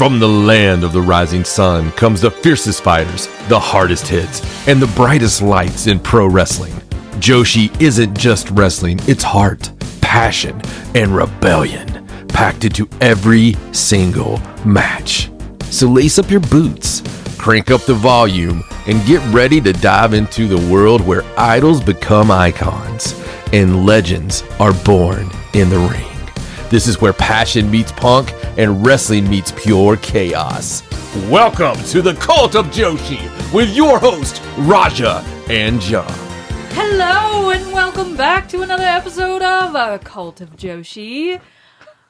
From the land of the rising sun comes the fiercest fighters, the hardest hits, and the brightest lights in pro wrestling. Joshi isn't just wrestling, it's heart, passion, and rebellion, packed into every single match. So lace up your boots, crank up the volume, and get ready to dive into the world where idols become icons and legends are born in the ring. This is where passion meets punk and wrestling meets pure chaos. Welcome to the Cult of Joshi with your host, Raja and John. Hello and welcome back to another episode of Cult of Joshi.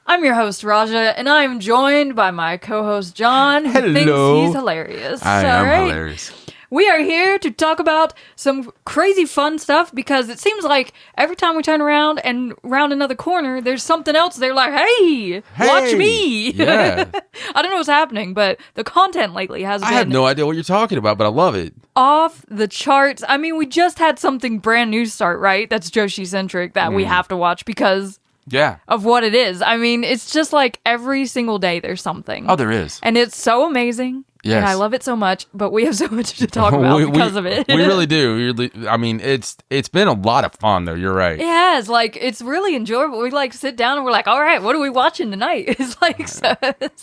I'm your host, Raja, and I'm joined by my co-host, John, who thinks he's hilarious. I am hilarious. We are here to talk about some crazy fun stuff because it seems like every time we turn around and round another corner, there's something else. They're like, hey, watch me. Yeah. I don't know what's happening, but the content lately has been... I have no idea what you're talking about, but I love it. Off the charts. I mean, we just had something brand new start, right? That's Joshi-centric that we have to watch because... Yeah. Of what it is. I mean, it's just like every single day there's something. Oh, there is. And it's so amazing. Yes. And I love it so much, but we have so much to talk about because of it. We really do. I mean, it's been a lot of fun, though. You're right. It has. Like, it's really enjoyable. We, like, sit down and we're like, all right, what are we watching tonight? It's like, so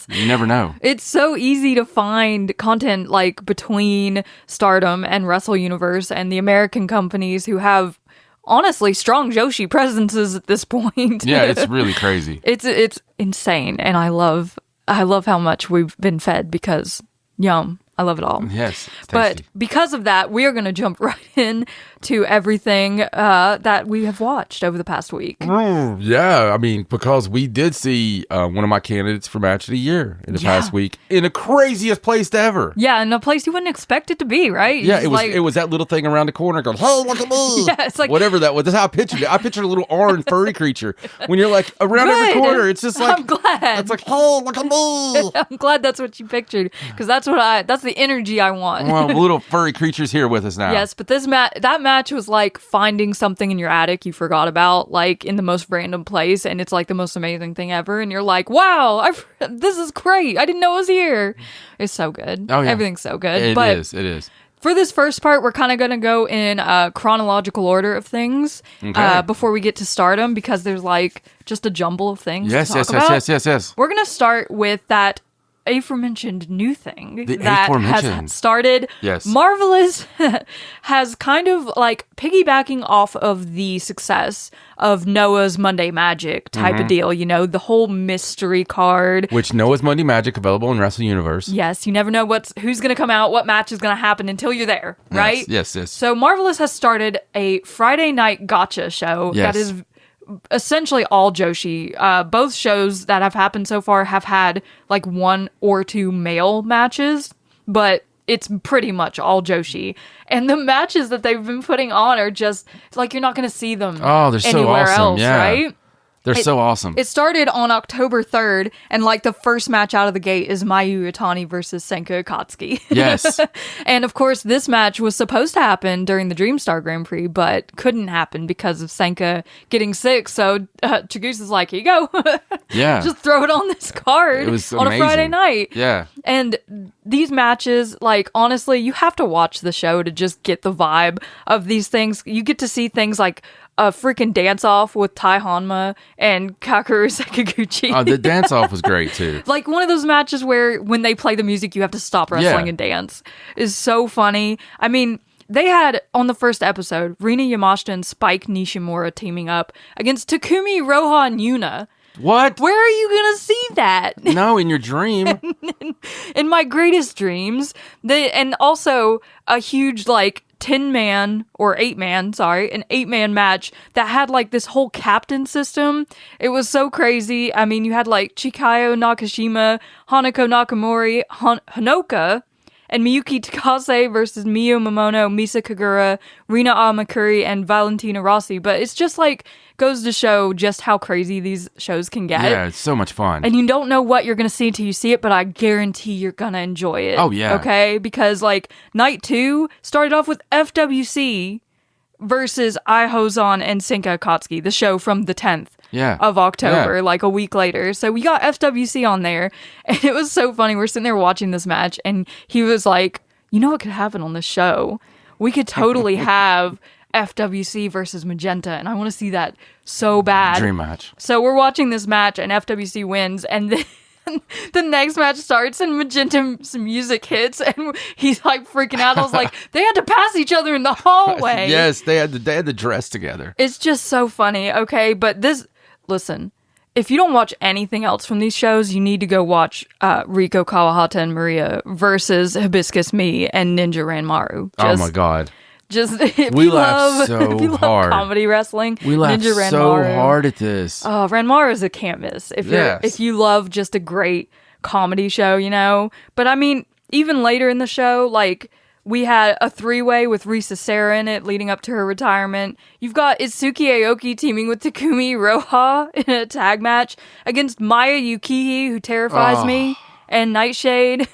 you never know. It's so easy to find content, like, between Stardom and Wrestle Universe and the American companies who have honestly strong Joshi presences at this point. Yeah, it's really crazy. It's insane, and I love how much we've been fed because yum. I love it all. Yes, it's tasty. But because of that, we are going to jump right in to everything that we have watched over the past week. Yeah, I mean, because we did see one of my candidates for Match of the Year in the past week in the craziest place ever. Yeah, in a place you wouldn't expect it to be, right? Yeah, it was that little thing around the corner going, hey, look at me. Yeah, it's like... Whatever that was. That's how I pictured it. I pictured a little orange furry creature. When you're like, around every corner, it's just like... I'm glad. It's like, hey, look at me. I'm glad that's what you pictured, because that's the energy I want. Well, little furry creatures here with us now. Yes, but that match was like finding something in your attic you forgot about, like in the most random place, and it's like the most amazing thing ever, and you're like, wow, this is great. I didn't know it was here. It's so good. Oh, yeah. Everything's so good. It is. For this first part, we're kind of going to go in chronological order of things before we get to Stardom, because there's like just a jumble of things to talk about. Yes. We're going to start with that aforementioned new thing that has started. Yes. Marvelous has kind of like piggybacking off of the success of Noah's Monday Magic type of deal, you know, the whole mystery card. Which Noah's Monday Magic available in Wrestle Universe. Yes, you never know who's going to come out, what match is going to happen until you're there, right? Yes. So Marvelous has started a Friday night Gacha show that is essentially all Joshi. Both shows that have happened so far have had like one or two male matches, but it's pretty much all Joshi. And the matches that they've been putting on are just like you're not going to see them they're so anywhere awesome. else, Yeah. right? They're so awesome. It started on October 3rd, and like the first match out of the gate is Mayu Iwatani versus Senka Akatsuki. Yes. And of course, this match was supposed to happen during the Dreamstar Grand Prix, but couldn't happen because of Senka getting sick. So Chigusa's like, here you go. Yeah. Just throw it on this card It was on a Friday night. Yeah. And these matches, like, honestly, you have to watch the show to just get the vibe of these things. You get to see things like a freaking dance-off with Tai Hanma and Kakeru Sakaguchi. Oh, the dance-off was great, too. Like, one of those matches where when they play the music, you have to stop wrestling and dance. Is so funny. I mean, they had, on the first episode, Rina Yamashita and Spike Nishimura teaming up against Takumi, Roha, and Yuna. What? Where are you going to see that? No, in your dream. In my greatest dreams. And also a huge, like, 10-man or 8-man, an 8-man match that had like this whole captain system. It was so crazy. I mean, you had like Chikayo Nakashima, Hanako Nakamori, Hanoka, and Miyuki Takase versus Miyu Momono, Misa Kagura, Rina Amakuri, and Valentina Rossi. But it's just like goes to show just how crazy these shows can get. Yeah, it's so much fun. And you don't know what you're going to see until you see it, but I guarantee you're going to enjoy it. Oh, yeah. Okay? Because like night 2 started off with FWC versus Ai Hozan and Senka Akatsuki, the show from the 10th of October, like a week later. So we got FWC on there, and it was so funny. We're sitting there watching this match, and he was like, you know what could happen on this show? We could totally have FWC versus Magenta, and I want to see that so bad. Dream match. So we're watching this match, and FWC wins, and then the next match starts, and Magenta's music hits, and he's like freaking out. I was like, they had to pass each other in the hallway. Yes, they had to dress together. It's just so funny. Okay, but listen, if you don't watch anything else from these shows, you need to go watch Riko Kawahata and Maria versus Hibiscus Me and Ninja Ranmaru. Oh my God. Just if you love comedy wrestling, we laughed Ninja so Ranmaru. hard at this. Oh, Ranmaru is a can't miss if you love just a great comedy show, you know. But I mean, even later in the show, like we had a 3-way with Risa Sera in it, leading up to her retirement. You've got Itsuki Aoki teaming with Takumi Iroha in a tag match against Maya Yukihi, who terrifies me. And Nightshade.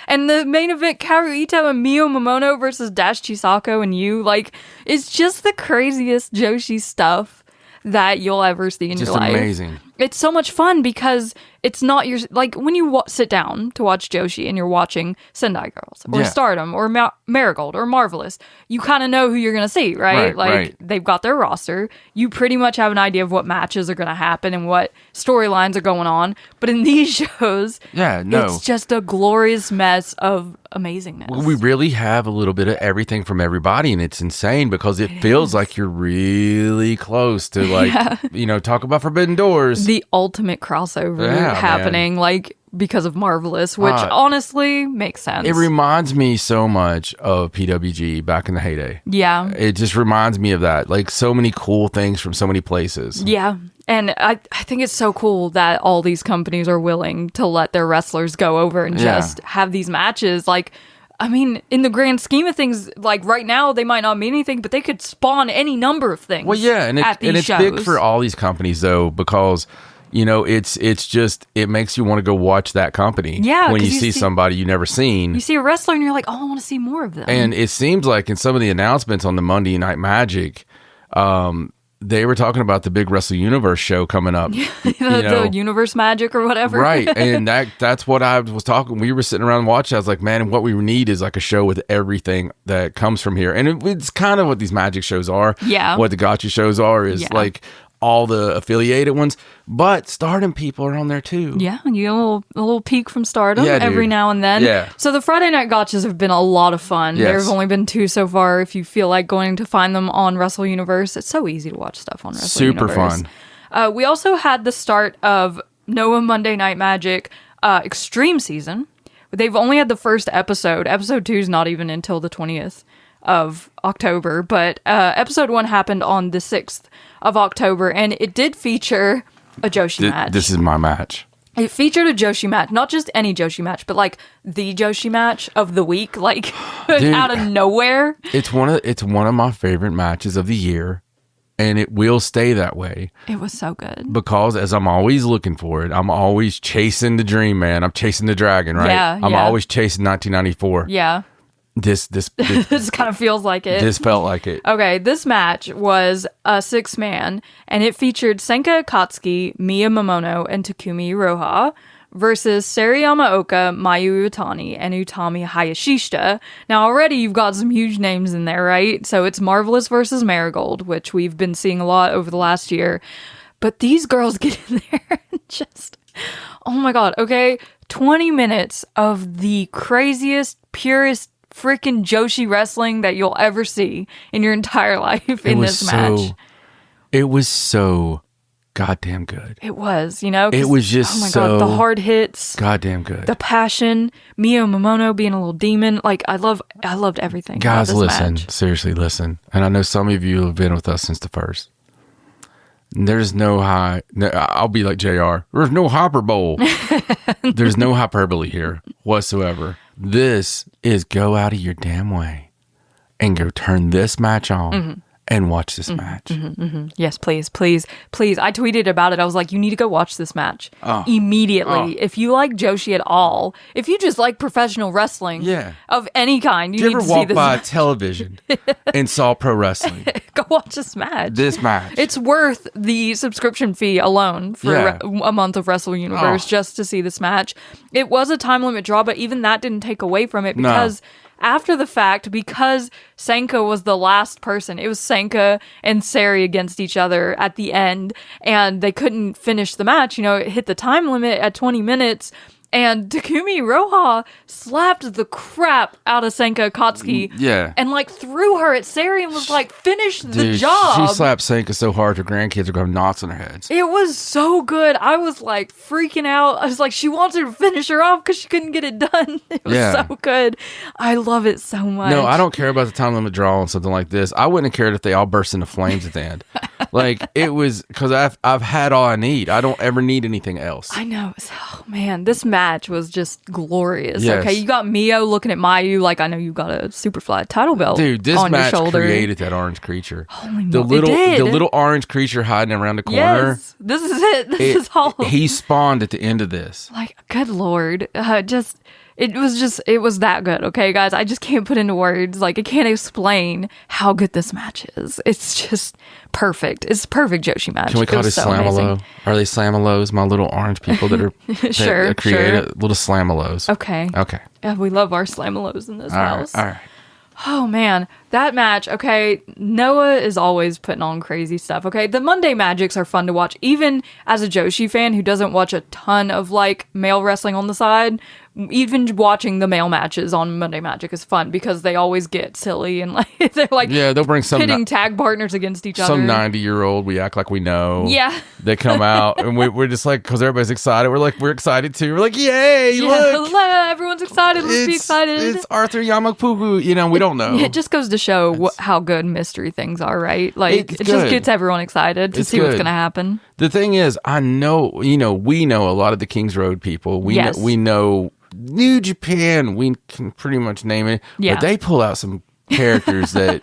And the main event, Kaoru Ito and Mio Momono versus Dash Chisako and you. Like, it's just the craziest Joshi stuff that you'll ever see in your life. Just amazing. It's so much fun because it's not your... Like, when you sit down to watch Joshi and you're watching Sendai Girls or Stardom or Marigold or Marvelous, you kind of know who you're going to see, right? Like, they've got their roster. You pretty much have an idea of what matches are going to happen and what storylines are going on. But in these shows, it's just a glorious mess of amazingness. Well, we really have a little bit of everything from everybody, and it's insane because it feels like you're really close to, like, you know, talk about Forbidden Doors. The ultimate crossover happening, like, because of Marvelous, which honestly makes sense. It reminds me so much of PWG back in the heyday. Yeah. It just reminds me of that. Like, so many cool things from so many places. Yeah. And I think it's so cool that all these companies are willing to let their wrestlers go over and just have these matches. Like, I mean, in the grand scheme of things, like right now, they might not mean anything, but they could spawn any number of things. Well, yeah, and it's big for all these companies though, because you know it's just it makes you want to go watch that company. Yeah, when you see somebody you've never seen, you see a wrestler, and you're like, oh, I want to see more of them. And it seems like in some of the announcements on the Monday Night Magic, they were talking about the big Wrestle Universe show coming up. The Universe Magic or whatever. Right. And that's what I was talking. We were sitting around watching. I was like, man, what we need is like a show with everything that comes from here. And it's kind of what these magic shows are. Yeah. What the Gacha shows are is like all the affiliated ones. But Stardom people are on there too. Yeah. You get a little peek from Stardom every now and then. Yeah. So the Friday Night Gachas have been a lot of fun. Yes. There have only been 2 so far. If you feel like going to find them on Wrestle Universe, it's so easy to watch stuff on Wrestle Universe. Super fun. We also had the start of Noah Monday Night Magic Extreme Season. They've only had the first episode. Episode 2 is not even until the 20th of October. But episode 1 happened on the 6th of October. And it did feature a Joshi match. This is my match. It featured a Joshi match. Not just any Joshi match, but like the Joshi match of the week. Like Dude, out of nowhere. It's one of my favorite matches of the year. And it will stay that way. It was so good. Because as I'm always looking for it, I'm always chasing the dream, man. I'm chasing the dragon, right? Yeah, I'm always chasing 1994. Yeah. This kind of feels like it. This felt like it. Okay, this match was a 6-man, and it featured Senka Akatsuki, Mia Momono, and Takumi Iroha versus Sarayama Oka, Mayu Iwatani, and Utami Hayashishita. Now, already you've got some huge names in there, right? So it's Marvelous versus Marigold, which we've been seeing a lot over the last year. But these girls get in there and just... Oh my god, okay? 20 minutes of the craziest, purest, freaking Joshi wrestling that you'll ever see in your entire life in this match. It was so goddamn good. It was, you know? It was just oh my god, the hard hits. Goddamn good. The passion. Mio Momono being a little demon. Like, I loved everything. Guys, about this listen. match. Seriously, listen. And I know some of you have been with us since the first. There's no I'll be like JR. There's no hyperbole. There's no hyperbole here whatsoever. This is go out of your damn way and go turn this match on and watch this match. Yes, please, please, please. I tweeted about it. I was like, you need to go watch this match immediately. If you like Joshi at all, if you just like professional wrestling of any kind, you Did need you to ever see walk this by match. television and saw pro wrestling? Go watch this match. This match. It's worth the subscription fee alone for a month of Wrestle Universe just to see this match. It was a time limit draw, but even that didn't take away from it because after the fact, because Sanka was the last person, it was Sanka and Sari against each other at the end, and they couldn't finish the match. You know, it hit the time limit at 20 minutes. And Takumi Roha slapped the crap out of Sanka Akatsuki. And like threw her at Sari and was like, finish the job. She slapped Sanka so hard her grandkids are going to have knots on their heads. It was so good. I was like freaking out. I was like, she wants her to finish her off because she couldn't get it done. It was so good. I love it so much. No, I don't care about the time limit draw on something like this. I wouldn't have cared if they all burst into flames at the end. Like, it was, because I've had all I need. I don't ever need anything else. I know. Oh, man, this match was just glorious. Yes. Okay, you got Mio looking at Mayu like, I know you got a Superfly title belt. Dude, this on match your shoulder. created that orange creature. Holy the moly, little orange creature hiding around the corner. Yes, this is it. This is all. He spawned at the end of this. Like, good lord, it was that good. Okay, guys, I just can't put into words. Like, I can't explain how good this match is. It's just perfect. It's a perfect Joshi match. Can we call it Slamalo? Are they Slamalos? My little orange people that are sure, created little Slamalos. Okay. Yeah, we love our Slamalos in this house. All right. Oh man, that match. Okay, Noah is always putting on crazy stuff. Okay, the Monday Magics are fun to watch, even as a Joshi fan who doesn't watch a ton of like male wrestling on the side. Even watching the male matches on Monday Magic is fun because they always get silly and like they're like they'll bring some pitting tag partners against each other. Some 90-year-old we act like we know. Yeah, they come out and we're just like, because everybody's excited. We're excited too. We're like, yay! Look, everyone's excited. Let's be excited. It's Arthur Yamapuku. You know, we don't know. It just goes to show how good mystery things are, right? Like it just gets everyone excited to see what's going to happen. The thing is, I know, we know a lot of the Kings Road people. We know New Japan, we can pretty much name it. Yeah. But they pull out some characters that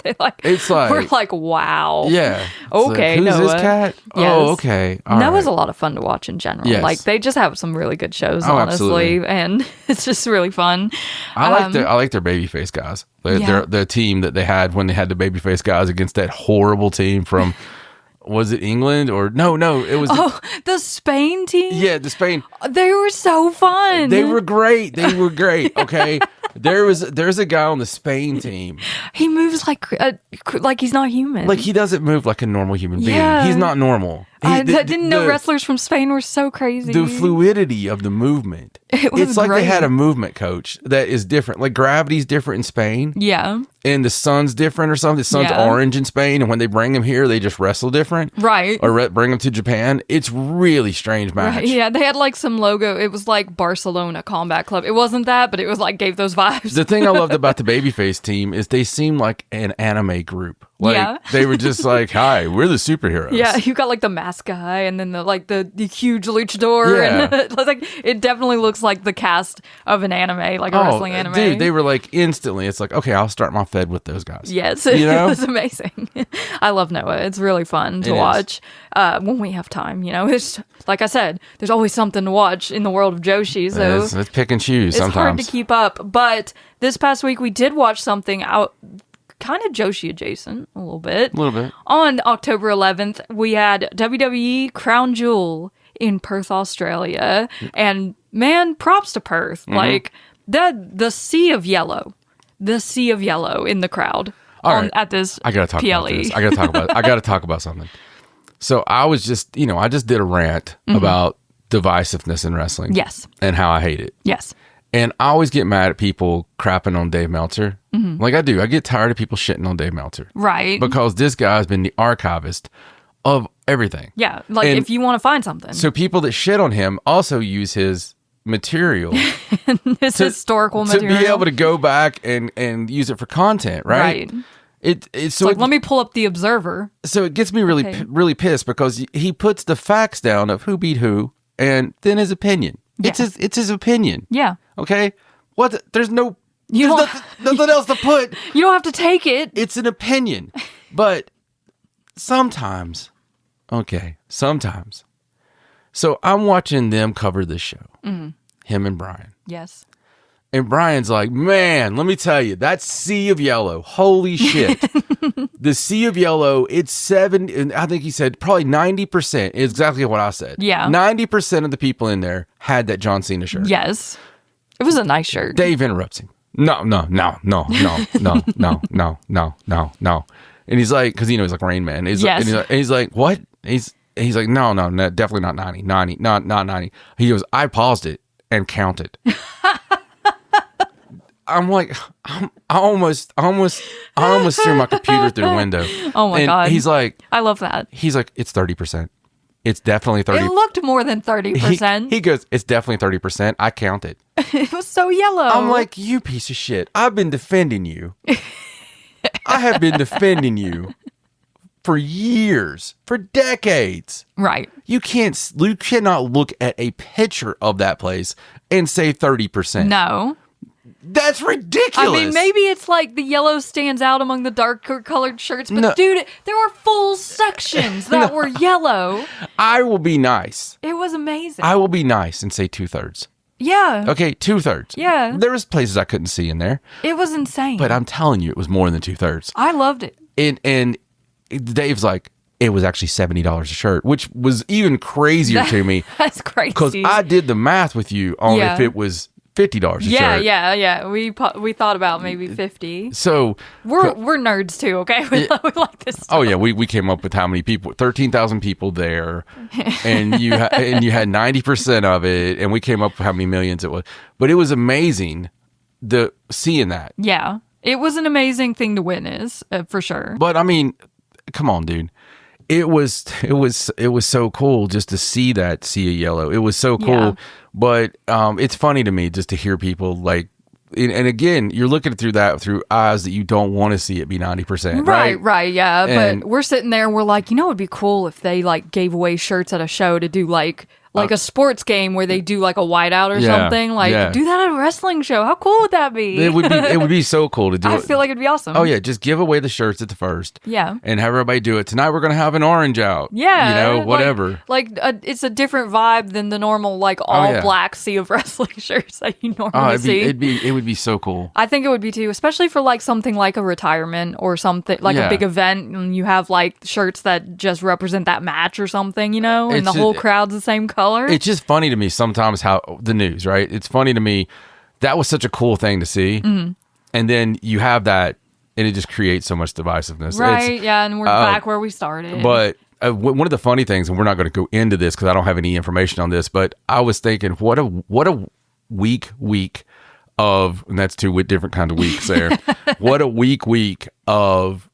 we're like, wow. Yeah. Okay, like, who's Noah? This cat? Yes. Oh, okay. Noah's a lot of fun to watch in general. Yes. Like they just have some really good shows, honestly, absolutely. And it's just really fun. I like their babyface guys. Their team that they had when they had the babyface guys against that horrible team from was it England or no? It was the Spain team. Yeah, the Spain. They were so fun. They were great. Okay, there's a guy on the Spain team. He moves like he's not human. Like he doesn't move like a normal human being. Yeah. He's not normal. I didn't know wrestlers from Spain were so crazy. The fluidity of the movement. It's like they had a movement coach that is different. Like gravity's different in Spain. Yeah. And the sun's different or something. The sun's orange in Spain. And when they bring him here, they just wrestle different. Right. Or bring him to Japan. It's really strange match. Right. Yeah. They had like some logo. It was like Barcelona Combat Club. It wasn't that, but it was like gave those vibes. The thing I loved about the Babyface team is they seemed like an anime group. Like they were just like, hi, we're the superheroes. Yeah. You got like the mask guy and then the huge luchador. Yeah. And like it definitely looks like the cast of an anime, like a wrestling anime. Dude, they were like instantly, it's like, okay, I'll start my fed with those guys. Yes. You know? It was amazing. I love Noah. It's really fun to watch when we have time. It's like I said, there's always something to watch in the world of Joshi. So let's pick and choose sometimes. It's hard to keep up. But this past week we did watch something out kind of Joshi adjacent a little bit. On October 11th, we had WWE Crown Jewel in Perth, Australia. And man, props to Perth. Mm-hmm. Like the sea of yellow. The sea of yellow in the crowd at this I gotta talk PLE. about this. I gotta talk about something. So I was just, I just did a rant about divisiveness in wrestling. Yes. And how I hate it. Yes. And I always get mad at people crapping on Dave Meltzer. Mm-hmm. Like I do. I get tired of people shitting on Dave Meltzer. Right. Because this guy's been the archivist of everything. Yeah. Like if you want to find something. So people that shit on him also use his material. Historical material. To be able to go back and use it for content, right? Right. It's like, let me pull up the Observer. So it gets me really pissed because he puts the facts down of who beat who and then his opinion. Yeah. It's his opinion. Yeah. Okay? There's nothing else to put. You don't have to take it. It's an opinion. But sometimes. So I'm watching them cover this show. Him and Brian. Yes. And Brian's like, man, let me tell you, that sea of yellow, holy shit. The sea of yellow, it's 7, I think he said probably 90%, is exactly what I said. Yeah. 90% of the people in there had that John Cena shirt. Yes. It was a nice shirt. Dave interrupts him. No. And he's like, because he's like Rain Man. He's like, what? He's like, no, definitely not 90, not 90. He goes, I paused it and counted. I'm like, I almost threw my computer through the window. Oh my God. He's like, I love that. He's like, it's 30%. It's definitely 30%. It looked more than 30%. He goes, it's definitely 30%. I counted. It was so yellow. I'm like, you piece of shit. I've been defending you. I have been defending you for years, for decades. Right. You cannot look at a picture of that place and say 30%. No. That's ridiculous. I mean, maybe it's like the yellow stands out among the darker colored shirts, but dude, there were full sections that were yellow. I will be nice. It was amazing. I will be nice and say 2/3. Yeah. Okay, 2/3. Yeah. There was places I couldn't see in there. It was insane. But I'm telling you, it was more than 2/3. I loved it. And Dave's like, it was actually $70 a shirt, which was even crazier to me. That's crazy. Because I did the math with you on if it was $50 a shirt. Yeah. We thought about maybe 50. So we're nerds too, okay? We like this stuff. Oh yeah, we came up with how many people? 13,000 people there, and you had 90% of it, and we came up with how many millions it was. But it was amazing seeing that. Yeah, it was an amazing thing to witness for sure. But I mean, come on, dude. It was so cool just to see that sea of yellow. It was so cool. Yeah. But it's funny to me just to hear people like, and again, you're looking through eyes that you don't want to see it be 90%. Right, yeah. And but we're sitting there and we're like, you know, it'd be cool if they like gave away shirts at a show to do like a sports game where they do like a whiteout or something. Like do that at a wrestling show. How cool would that be? It would be so cool to do it. I feel like it'd be awesome. Oh yeah, just give away the shirts at the first. Yeah. And have everybody do it. Tonight we're going to have an orange out. Yeah. You know, whatever. It's a different vibe than the normal like all black sea of wrestling shirts that you normally see. It would be so cool. I think it would be too, especially for like something like a retirement or something like a big event, and you have like shirts that just represent that match or something, you know, and the whole crowd's the same color. It's just funny to me sometimes how the news, right? It's funny to me. That was such a cool thing to see. Mm-hmm. And then you have that and it just creates so much divisiveness. Right. And we're back where we started. But one of the funny things, and we're not going to go into this because I don't have any information on this, but I was thinking, what a week of, and that's two different kinds of weeks there. What a week of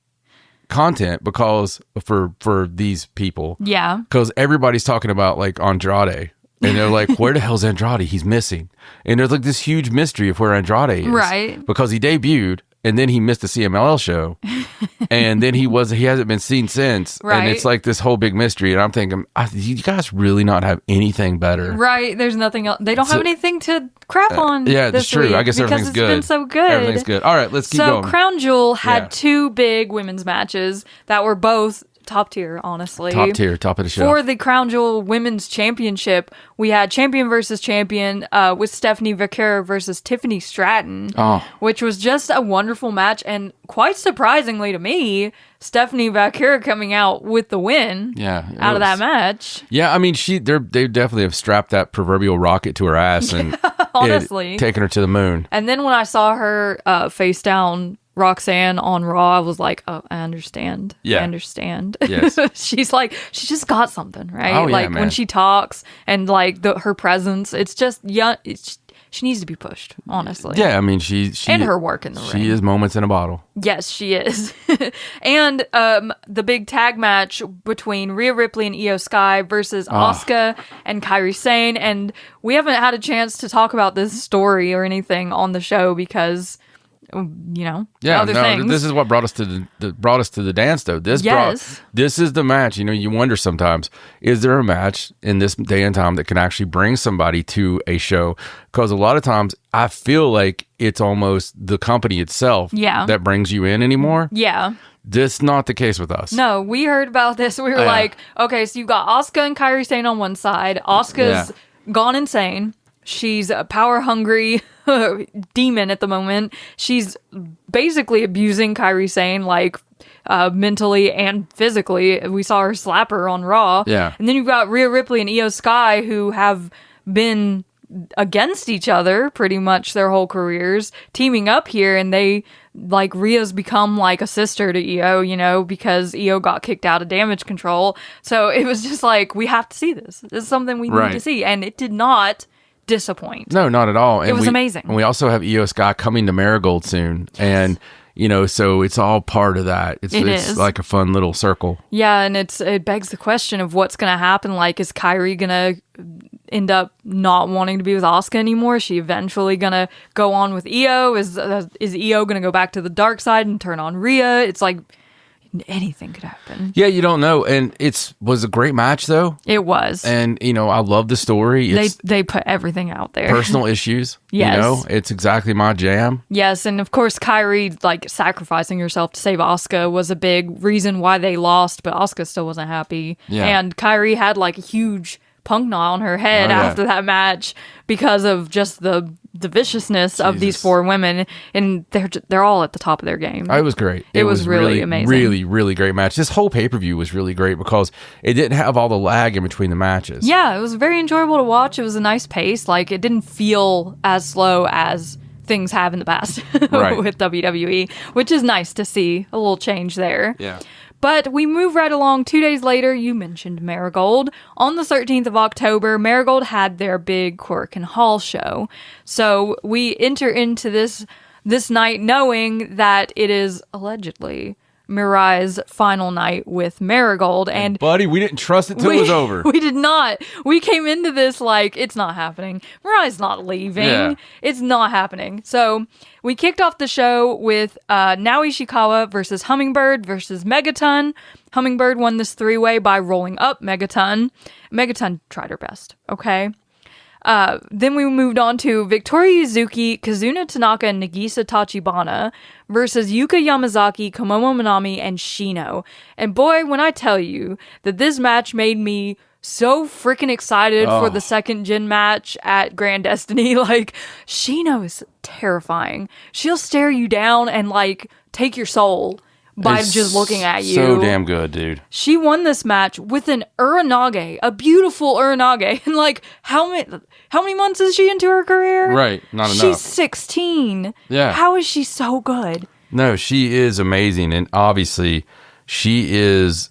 content because for these people. Yeah. Because everybody's talking about like Andrade. And they're like, where the hell's Andrade? He's missing. And there's like this huge mystery of where Andrade is. Right. Because he debuted and then he missed the CMLL show. And then he hasn't been seen since. Right. And it's like this whole big mystery. And I'm thinking, you guys really not have anything better. Right. There's nothing else. They don't have anything to crap on. Yeah, that's true. I guess everything's good. Because it's been so good. Everything's good. All right, let's keep going. So Crown Jewel had two big women's matches that were both top tier, honestly. Top tier, top of the show. For the Crown Jewel Women's Championship, we had champion versus champion with Stephanie Vaquera versus Tiffany Stratton, which was just a wonderful match. And quite surprisingly to me, Stephanie Vaquera coming out with the win out of that match. Yeah, I mean, they definitely have strapped that proverbial rocket to her ass and honestly taken her to the moon. And then when I saw her face down Roxanne on Raw, I was like, oh, I understand. Yeah. I understand. Yes. She just got something, right? Oh, yeah, like man. when she talks and like her presence, it's just young. She needs to be pushed, honestly. Yeah, I mean, she and her work in the ring. She is moments in a bottle. Yes, she is. And the big tag match between Rhea Ripley and Io Sky versus Asuka and Kairi Sane. And we haven't had a chance to talk about this story or anything on the show because other things. This is what brought us to the dance, though. This is the match. You wonder sometimes, is there a match in this day and time that can actually bring somebody to a show? Because a lot of times I feel like it's almost the company itself that brings you in anymore. Yeah. This not the case with us. No, we heard about this. We were like, okay, so you got Asuka and Kairi Sane on one side. Asuka's gone insane. She's a power-hungry demon at the moment. She's basically abusing Kairi Sane, mentally and physically. We saw her slap her on Raw. Yeah. And then you've got Rhea Ripley and Io Sky, who have been against each other pretty much their whole careers, teaming up here, and they... Rhea's become like a sister to Io, because Io got kicked out of Damage Control. So it was just we have to see this. This is something we need to see. And it did not disappoint. No, not at all. And it was amazing. And we also have Io Sky coming to Marigold soon. And, so it's all part of that. It's like a fun little circle. Yeah, and it begs the question of what's going to happen. Is Kairi going to end up not wanting to be with Asuka anymore? Is she eventually going to go on with Io? Is Io going to go back to the dark side and turn on Rhea? It's anything could happen. Yeah, you don't know. And was a great match, though. It was. And, I love the story. They put everything out there. Personal issues. Yes. It's exactly my jam. Yes, and of course, Kairi, sacrificing herself to save Asuka was a big reason why they lost, but Asuka still wasn't happy. Yeah. And Kairi had, a huge punk knot on her head after that match because of just the viciousness of these four women, and they're all at the top of their game. It was great. It was really amazing. Really, really great match. This whole pay-per-view was really great because it didn't have all the lag in between the matches. Yeah, it was very enjoyable to watch. It was a nice pace. It didn't feel as slow as things have in the past with WWE, which is nice to see a little change there. Yeah. But we move right along. 2 days later, you mentioned Marigold. On the 13th of October, Marigold had their big Korakuen Hall show. So we enter into this night knowing that it is allegedly MIRAI's final night with Marigold. And buddy, we didn't trust it till it was over. We did not. We came into this it's not happening. MIRAI's not leaving. Yeah. It's not happening. So we kicked off the show with Naoi Ishikawa versus Hummingbird versus Megaton. Hummingbird won this three-way by rolling up Megaton. Megaton tried her best, okay? Then we moved on to Victoria Yuzuki, Kazuna Tanaka, and Nagisa Tachibana versus Yuka Yamazaki, Komomo Minami, and Shino. And boy, when I tell you that this match made me so freaking excited for the second gen match at Grand Destiny. Shino is terrifying. She'll stare you down and take your soul by just looking at you. So damn good, dude. She won this match with an Uranage, a beautiful Uranage. And how many months is she into her career? Right, not enough. She's 16. Yeah. How is she so good? No, she is amazing, and obviously she is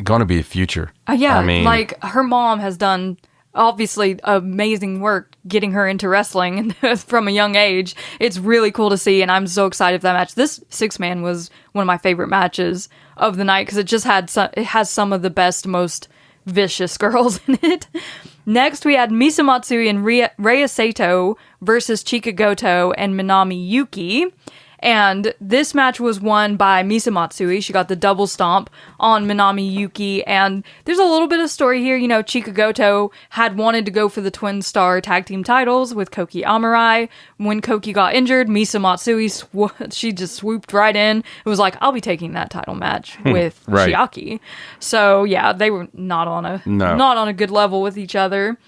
going to be a future. Yeah, I mean, her mom has done obviously amazing work getting her into wrestling from a young age. It's really cool to see, and I'm so excited for that match. This six-man was one of my favorite matches of the night because it just it has some of the best, most vicious girls in it. Next, we had Misa Matsui and Rhea Sato versus Chika Goto and Minami Yuki. And this match was won by Misa Matsui. She got the double stomp on Minami Yuki. And there's a little bit of story here. Chika Goto had wanted to go for the Twin Star Tag Team titles with Koki Amarai. When Koki got injured, Misa Matsui, she just swooped right in. It was I'll be taking that title match with Chiaki. So, yeah, they were not on a good level with each other.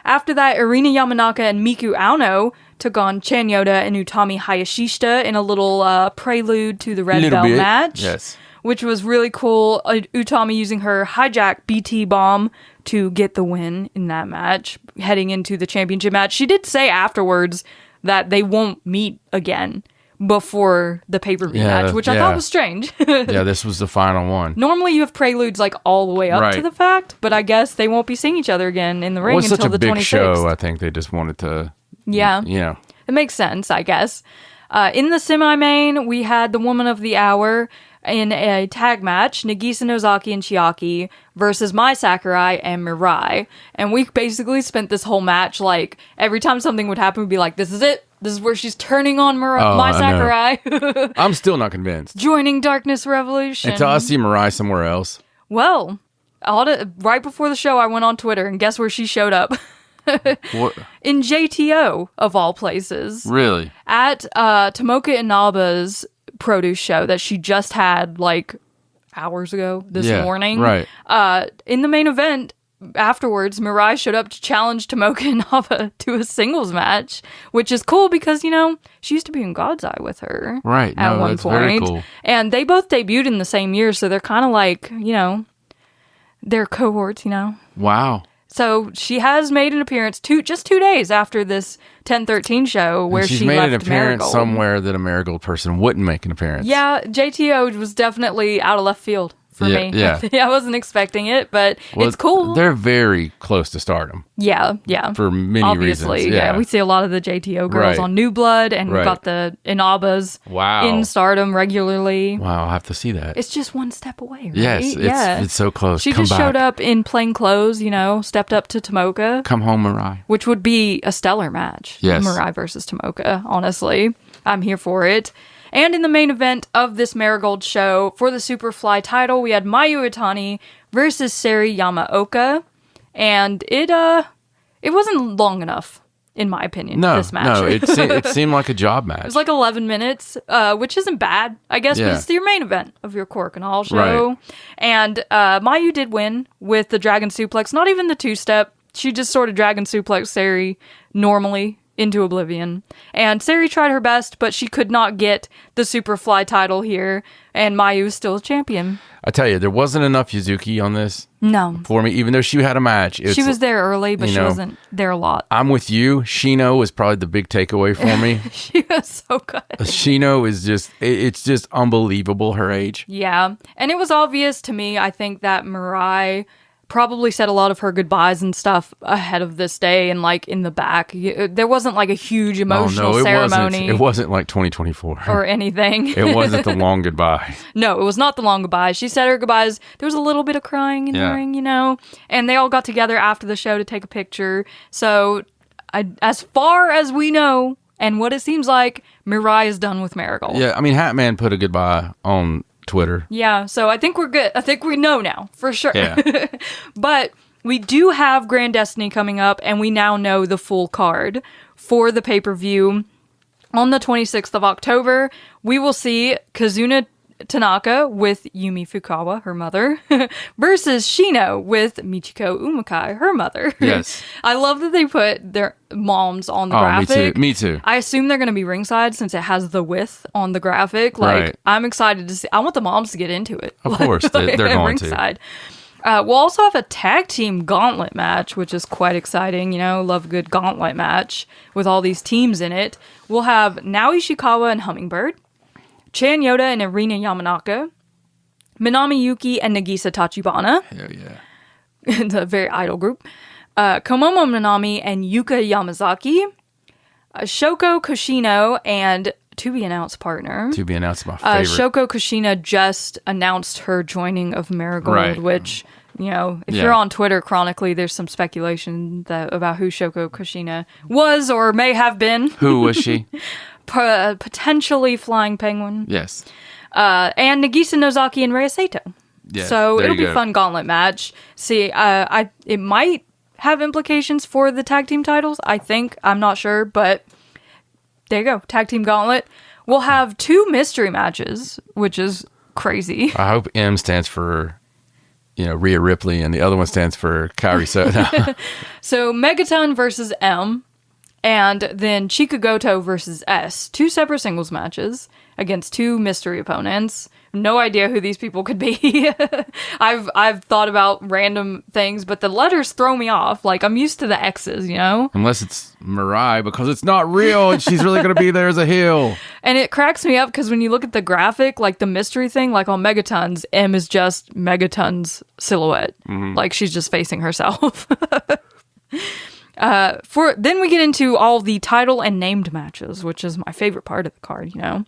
After that, Irina Yamanaka and Miku Aono took on Chan Yoda and Utami Hayashishita in a little prelude to the Red Bell match. Yes. Which was really cool. Utami using her hijack BT bomb to get the win in that match, heading into the championship match. She did say afterwards that they won't meet again before the pay-per-view match, which I thought was strange. Yeah, this was the final one. Normally you have preludes all the way up to the fact, but I guess they won't be seeing each other again in the ring until the 26th. It was such a big show, I think they just wanted to... Yeah. It makes sense, I guess. In the semi-main, we had the Woman of the Hour, in a tag match, Nagisa Nozaki and Chiaki versus Mai Sakurai and Mirai. And we basically spent this whole match, like, every time something would happen, we'd be like, this is it. This is where she's turning on Mai Sakurai. I'm still not convinced. Joining Darkness Revolution. Until I see Mirai somewhere else. Well, right before the show, I went on Twitter, and guess where she showed up? What? In JTO, of all places. Really? At Tomoka Inaba's produce show that she just had, like, hours ago this morning. Right. In the main event, afterwards, Mirai showed up to challenge Tomoka Inaba to a singles match, which is cool because, you know, she used to be in God's Eye with her. Right. At one that's point. very cool. And they both debuted in the same year, so they're kind of like, you know, they're cohorts, you know. Wow. So she has made an appearance just 2 days after this 10-13 show where she's she made left an appearance Marigold. somewhere that a Marigold person wouldn't make an appearance. Yeah, JTO was definitely out of left field for me. Yeah. I wasn't expecting it, but it's cool. They're very close to Stardom. Yeah. For many Obviously, reasons. yeah. We see a lot of the JTO girls on New Blood, and we've got the Inabas in Stardom regularly. Wow, I'll have to see that. It's just one step away, right? Yes, it's so close. She just showed up in plain clothes, you know, stepped up to Tomoka. Come home, Mirai. Which would be a stellar match. Yes. Mirai versus Tomoka, honestly. I'm here for it. And in the main event of this Marigold show, for the Superfly title, we had Mayu Iwatani versus Sari Yamaoka. And it wasn't long enough, in my opinion, this match. No, it seemed like a job match. It was like 11 minutes, which isn't bad, I guess, but it's your main event of your Korakuen Hall show. Right. And Mayu did win with the Dragon Suplex, not even the two-step. She just sort of Dragon Suplex Sari normally into oblivion. And Sari tried her best, but she could not get the Superfly title here, and Mayu is still a champion. I tell you, there wasn't enough Yuzuki on this. No. For me, even though she had a match. She was there early, but she wasn't there a lot. I'm with you. Shino was probably the big takeaway for me. She was so good. Shino is it's just unbelievable, her age. Yeah. And it was obvious to me, I think, that Mirai probably said a lot of her goodbyes and stuff ahead of this day and like in the back. There wasn't like a huge emotional ceremony. It wasn't like 2024 or anything. It wasn't the long goodbye. No, it was not the long goodbye. She said her goodbyes. There was a little bit of crying in the ring, you know, and they all got together after the show to take a picture. So as far as we know and what it seems like, Mirai is done with Marigold. Yeah, I mean, Hatman put a goodbye on Twitter. Yeah, so I think we're good. I think we know now, for sure. Yeah. But we do have Grand Destiny coming up, and we now know the full card for the pay-per-view. On the 26th of October, we will see Kazuna Tanaka with Yumi Fukawa, her mother, versus Shino with Michiko Umakai, her mother. Yes. I love that they put their moms on the graphic. Me too. I assume they're going to be ringside since it has the width on the graphic. Like, right. I'm excited to see. I want the moms to get into it. Of course, they're going ringside. We'll also have a tag team gauntlet match, which is quite exciting. You know, love a good gauntlet match with all these teams in it. We'll have Naoi Ishikawa and Hummingbird, Chan Yoda and Irina Yamanaka, Minami Yuki and Nagisa Tachibana. Hell yeah. It's a very idol group. Komomo Minami and Yuka Yamazaki, Shoko Kushino and to-be-announced partner. To-be-announced my favorite. Shoko Kushina just announced her joining of Marigold, Right. which, you know, if you're on Twitter chronically, there's some speculation about who Shoko Kushina was or may have been. Who was she? Potentially Flying Penguin. Yes. And Nagisa Nozaki and Rei Sato. Yeah, so there it'll you be a go. fun gauntlet match. See, it might have implications for the tag team titles, I think. I'm not sure, but there you go. Tag team gauntlet. We'll have 2 mystery matches, which is crazy. I hope M stands for, Rhea Ripley, and the other one stands for Kairi Sota. So Megaton versus M, and then Chikagoto versus S. 2 separate singles matches against 2 mystery opponents. No idea who these people could be. I've thought about random things, but the letters throw me off. Like, I'm used to the X's, you know? Unless it's Mirai, because it's not real, and she's really going to be there as a heel. And it cracks me up, because when you look at the graphic, like the mystery thing, like on Megaton's, M is just Megaton's silhouette. Mm-hmm. Like, she's just facing herself. Then we get into all the title and named matches, which is my favorite part of the card, you know?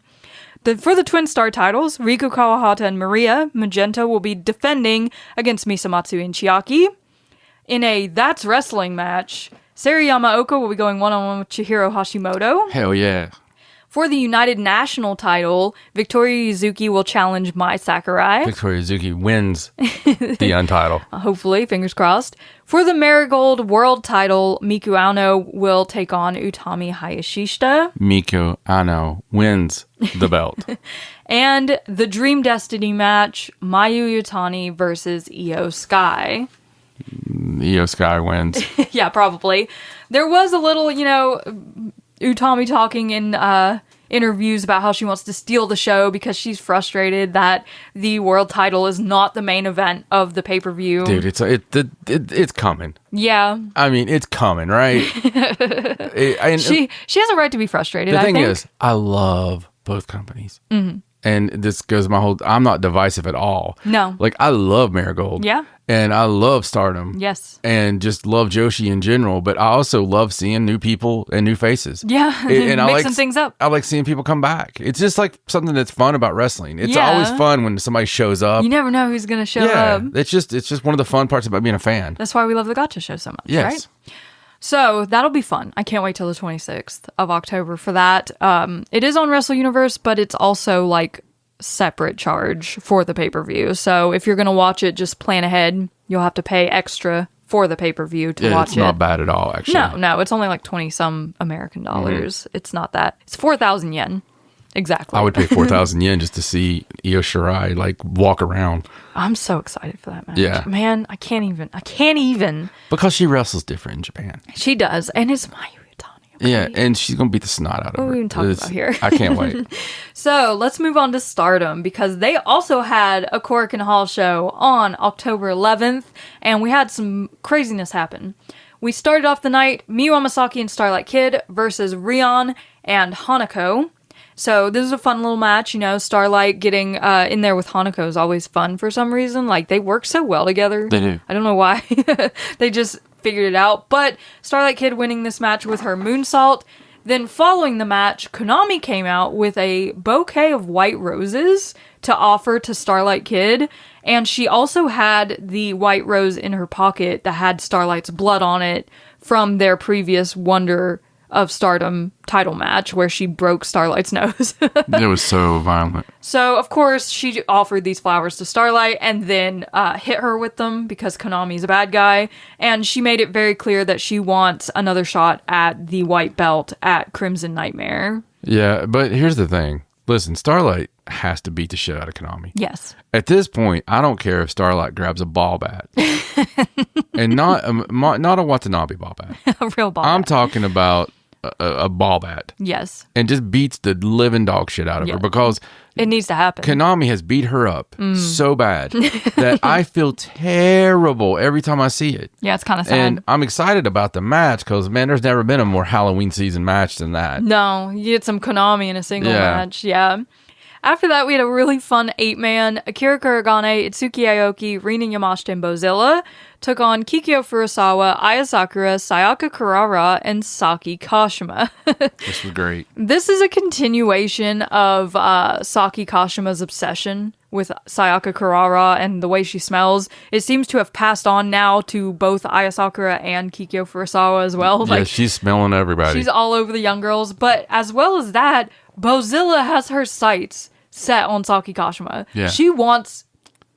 For the Twin Star titles, Riku Kawahata and Maria Magenta will be defending against Misamatsui and Chiaki. In a That's Wrestling match, Sari Yamaoka will be going one-on-one with Chihiro Hashimoto. Hell yeah. For the United National title, Victoria Yuzuki will challenge Mai Sakurai. Victoria Yuzuki wins the untitle. Hopefully, fingers crossed. For the Marigold World title, Miku Ano will take on Utami Hayashishita. Miku Ano wins the belt. And the Dream Destiny match, Mayu Yutani versus Io Sky. Io Sky wins. Yeah, probably. There was a little, Utami talking in interviews about how she wants to steal the show because she's frustrated that the world title is not the main event of the pay-per-view. Dude, it's coming. Yeah. I mean, it's coming, right? She has a right to be frustrated, The I thing think. is, I love both companies. Mm-hmm. And this goes I'm not divisive at all. No. Like, I love Marigold. Yeah. And I love Stardom. Yes. And just love Joshi in general. But I also love seeing new people and new faces. Yeah. And I Mixing things up. I like seeing people come back. It's just like something that's fun about wrestling. It's Yeah. always fun when somebody shows up. You never know who's going to show Yeah. up. It's just one of the fun parts about being a fan. That's why we love the Gacha show so much, Yes. right? So that'll be fun. I can't wait till the 26th of October for that. It is on Wrestle Universe, but it's also like separate charge for the pay-per-view. So if you're going to watch it, just plan ahead. You'll have to pay extra for the pay-per-view to watch it's not bad at all, actually. No, it's only like 20 some American dollars. It's not that. It's 4,000 yen. Exactly. I would pay 4,000 yen just to see Io Shirai like walk around. I'm so excited for that match. Yeah. Man, I can't even. Because she wrestles different in Japan. She does. And it's Mayu Iwatani. Okay? Yeah, and she's going to beat the snot out of her. What are we even talking about here? I can't wait. So let's move on to Stardom because they also had a Korakuen Hall show on October 11th, and we had some craziness happen. We started off the night, Miyu Amasaki and Starlight Kid versus Rion and Hanako. So this is a fun little match, Starlight getting in there with Hanako is always fun for some reason. Like, they work so well together. They do. I don't know why. They just figured it out. But Starlight Kid winning this match with her moonsault. Then following the match, Konami came out with a bouquet of white roses to offer to Starlight Kid. And she also had the white rose in her pocket that had Starlight's blood on it from their previous Wonder of Stardom title match where she broke Starlight's nose. It was so violent. So, of course, she offered these flowers to Starlight and then hit her with them because Konami's a bad guy. And she made it very clear that she wants another shot at the white belt at Crimson Nightmare. Yeah, but here's the thing. Listen, Starlight has to beat the shit out of Konami. Yes. At this point, I don't care if Starlight grabs a ball bat. And not a Watanabe ball bat. A real ball. I'm talking about a ball bat. Yes. And just beats the living dog shit out of her because it needs to happen. Konami has beat her up so bad that I feel terrible every time I see it. Yeah, it's kind of sad. And I'm excited about the match because, man, there's never been a more Halloween season match than that. No, you get some Konami in a single match. Yeah. After that, we had a really fun 8-man. Akira Kuragane, Itsuki Aoki, Rina Yamashita, and Bozilla took on Kikyo Furusawa, Aya Sakura, Sayaka Kurara, and Saki Kashima. This was great. This is a continuation of Saki Kashima's obsession with Sayaka Kurara and the way she smells. It seems to have passed on now to both Aya Sakura and Kikyo Furusawa as well. Yeah, she's smelling everybody. She's all over the young girls. But as well as that, Bozilla has her sights set on Saki Kashima. Yeah. She wants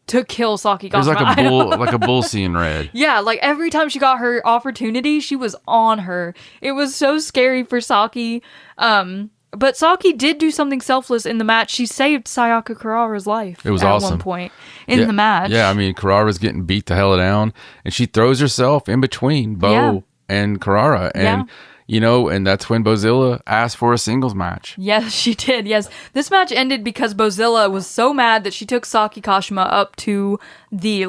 to kill Saki Kashima. There's like a bull seeing red. Yeah, like every time she got her opportunity, she was on her. It was so scary for Saki. But Saki did do something selfless in the match. She saved Sayaka Kurara's life. It was at awesome. one point in the match. Yeah, I mean, Kurara's getting beat the hell down, and she throws herself in between Bo and Kurara. And, and that's when Bozilla asked for a singles match. Yes, she did. Yes. This match ended because Bozilla was so mad that she took Saki Kashima up to the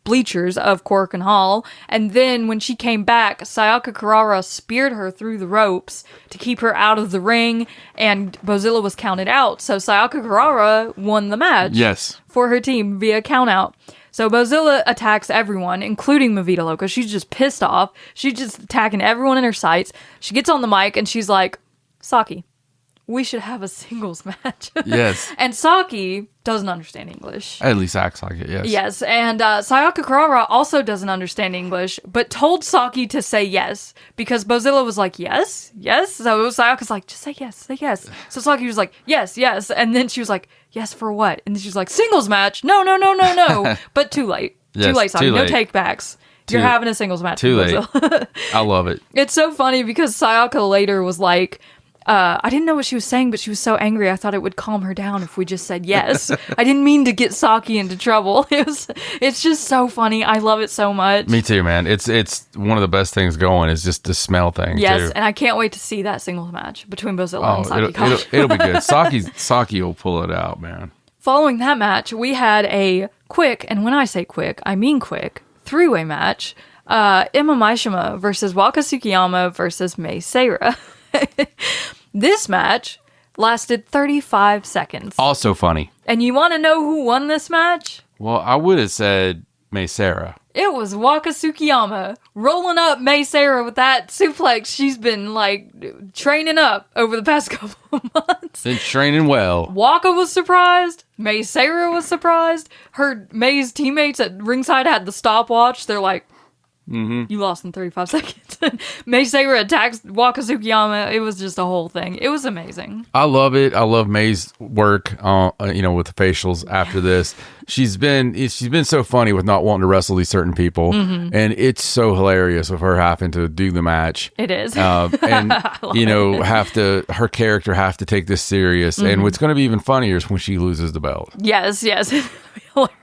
bleachers of Korakuen Hall. And then when she came back, Sayaka Kurara speared her through the ropes to keep her out of the ring. And Bozilla was counted out. So Sayaka Kurara won the match. Yes. For her team via countout. So Bozilla attacks everyone, including Mavita Loca. She's just pissed off. She's just attacking everyone in her sights. She gets on the mic and she's like, Saki, we should have a singles match. Yes. And Saki doesn't understand English. At least acts like it, yes. Yes, and Sayaka Kurara also doesn't understand English, but told Saki to say yes, because Bozilla was like, yes, yes. So Sayaka's like, just say yes, say yes. So Saki was like, yes, yes. And then she was like, yes, for what? And then she was like, singles match. No, no, no, no, no. But too late. Yes, too late, Saki. too No late. take backs. You're having a singles match. Too with late. Bozilla. I love it. It's so funny because Sayaka later was like, I didn't know what she was saying, but she was so angry. I thought it would calm her down if we just said yes. I didn't mean to get Saki into trouble. It's just so funny. I love it so much. Me too, man. It's one of the best things going is just the smell thing. Yes, too. and I can't wait to see that singles match between Bozilla and Saki it'll, Kosh. it'll be good. Saki will pull it out, man. Following that match, we had a quick, and when I say quick, I mean quick, three-way match. Emma Maishima versus Waka Tsukiyama versus Mei Seira. This match lasted 35 seconds. Also funny. And you want to know who won this match? Well, I would have said Mei Seira. It was Waka Tsukiyama rolling up Mei Seira with that suplex she's been like training up over the past couple of months. Been training well. Waka was surprised. Mei Seira was surprised. Mei's teammates at ringside had the stopwatch. They're like, you lost in 35 seconds. Mei Seira attacks Waka Tsukiyama. It was just a whole thing. It was amazing. I love it. I love May's work, with the facials after this. She's been so funny with not wanting to wrestle these certain people, and it's so hilarious with her having to do the match. It is, and her character have to take this serious. And what's going to be even funnier is when she loses the belt. Yes. Hilarious.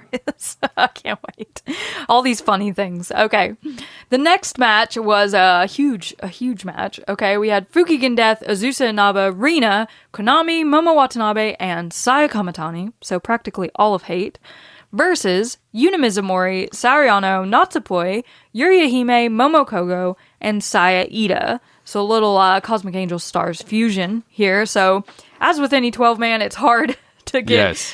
I can't wait. All these funny things. Okay. The next match was a huge match. Okay. We had Fukigen Death, Azusa Inaba, Rina, Konami, Momo Watanabe, and Saya Kamatani. So practically all of Hate. Versus Yuna Mizumori, Sariano, Natsupoi, Yuria Hime, Momo Kogo, and Saya Ida. So a little Cosmic Angel Stars fusion here. So as with any 12-man, it's hard to get,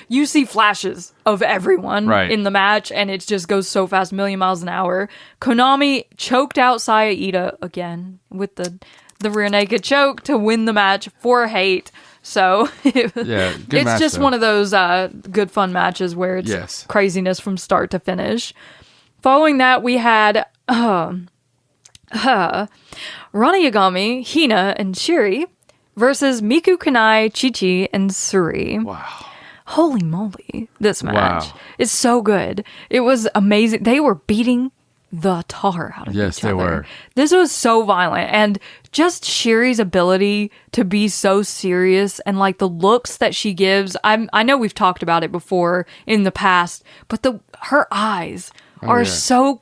you see flashes of everyone in the match, and it just goes so fast, 1,000,000 miles an hour. Konami choked out Saya Ida again with the rear naked choke to win the match for Hate. So it's match, just though. one of those good fun matches where it's craziness from start to finish. Following that, we had Rana Yagami, Hina, and Shiri versus Miku Kanai, Chi-Chi, and Suri. Wow. Holy moly. This match is so good. It was amazing. They were beating the tar out of each other. Yes, they were. This was so violent. And just Shiri's ability to be so serious and like the looks that she gives. I know we've talked about it before in the past, but her eyes are so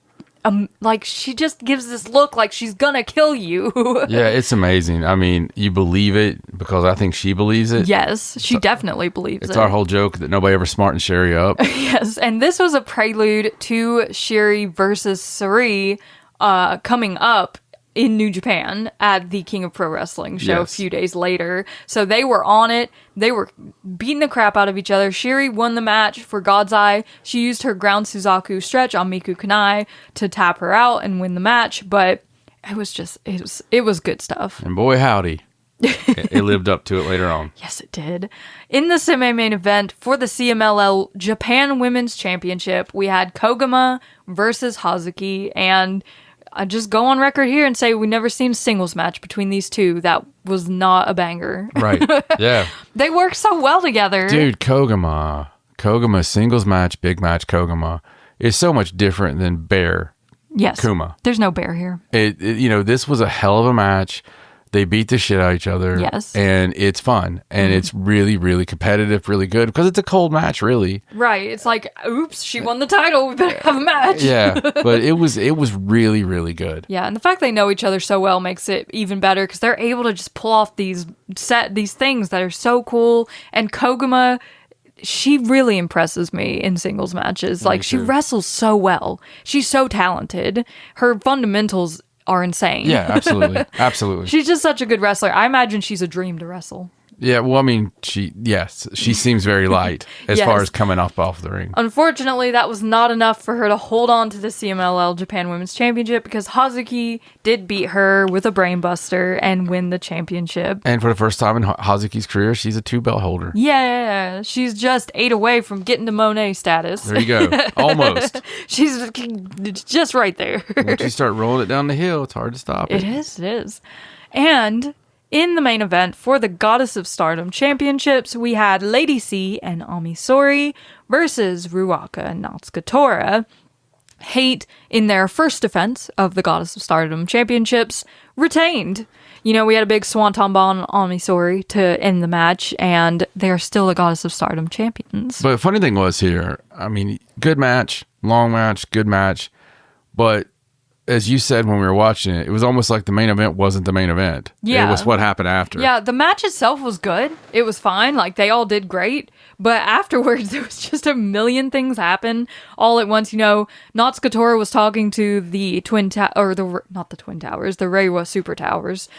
she just gives this look like she's gonna kill you. Yeah, it's amazing. I mean, you believe it because I think she believes it. Yes, she definitely believes it. It's our whole joke that nobody ever smartened Sherry up. Yes, and this was a prelude to Shiri versus Suri coming up in New Japan at the King of Pro Wrestling show a few days later. So they were on it. They were beating the crap out of each other. Shiri won the match for God's Eye. She used her ground Suzaku stretch on Miku Kanai to tap her out and win the match. But it was good stuff. And boy, howdy. It lived up to it later on. Yes, it did. In the semi-main event for the CMLL Japan Women's Championship, we had Koguma versus Hazuki, and I just go on record here and say we never seen a singles match between these two that was not a banger. Right. Yeah. They work so well together. Dude, Koguma singles match, big match Koguma is so much different than Bear. Yes. Kuma. There's no Bear here. This was a hell of a match. They beat the shit out of each other. Yes. And it's fun. And it's really, really competitive, really good because it's a cold match, really. Right. It's like, oops, she won the title. We better have a match. Yeah. But it was really, really good. Yeah. And the fact they know each other so well makes it even better because they're able to just pull off these things that are so cool. And Koguma, she really impresses me in singles matches. Like, she wrestles so well. She's so talented. Her fundamentals are insane. Yeah, absolutely. Absolutely. She's just such a good wrestler. I imagine she's a dream to wrestle. Yeah, well, I mean, she seems very light as far as coming off the ring. Unfortunately, that was not enough for her to hold on to the CMLL Japan Women's Championship because Hazuki did beat her with a brainbuster and win the championship. And for the first time in Hazuki's career, she's a 2-belt holder. Yeah, she's just 8 away from getting to Monet status. There you go. Almost. She's just right there. Once you start rolling it down the hill, it's hard to stop it. It is. And in the main event for the Goddess of Stardom Championships, we had Lady C and Ami Sourei versus Ruaka and Natsuko Tora. Hate, in their first defense of the Goddess of Stardom Championships, retained. We had a big swanton bomb on Ami Sourei to end the match, and they are still the Goddess of Stardom champions. But the funny thing was here, I mean, good match, long match, good match, but as you said when we were watching it, it was almost like the main event wasn't the main event. Yeah. It was what happened after. Yeah, the match itself was good. It was fine. Like, they all did great. But afterwards, there was just a million things happen all at once. Natsuko Tora was talking to the not the Twin Towers, the Reiwa Super Towers.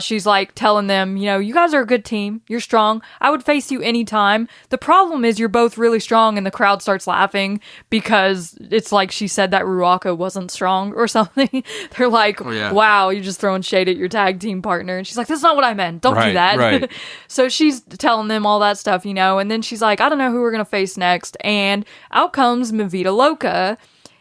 She's like telling them, you guys are a good team. You're strong. I would face you anytime. The problem is you're both really strong, and the crowd starts laughing because it's like she said that Ruaka wasn't strong or something. They're like, wow, you're just throwing shade at your tag team partner. And she's like, that's not what I meant. Don't do that. Right. So she's telling them all that stuff, and then she's like, I don't know who we're going to face next. And out comes Mavita Loca.